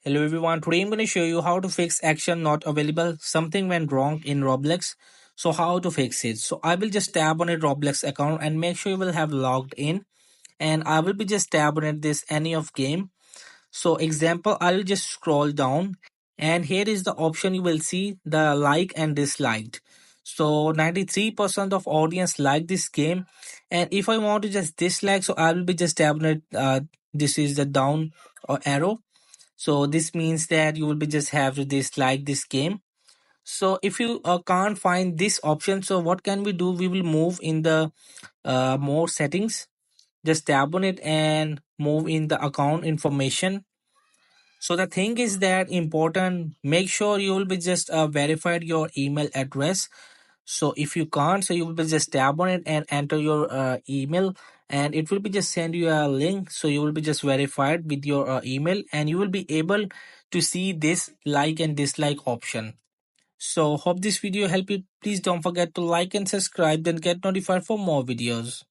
Hello everyone, today I'm going to show you how to fix action not available. Something went wrong in Roblox. So how to fix it? So I will just tap on a Roblox account and make sure you will have logged in. And I will be just tab on this any of game. So example, I will just scroll down and here is the option you will see the like and disliked. So 93% of audience like this game. And if I want to just dislike, so I will be just tapping it. This is the down arrow, so this means that you will be just have to dislike this game. So if you can't find this option, so what can we do? We will move in the more settings, just tap on it and move in the account information. So the thing is that important, make sure you will be just verified your email address. So if you can't, so you will be just tap on it and enter your email, and it will be just send you a link. So you will be just verified with your email, and you will be able to see this like and dislike option. So hope this video help you. Please don't forget to like and subscribe, then get notified for more videos.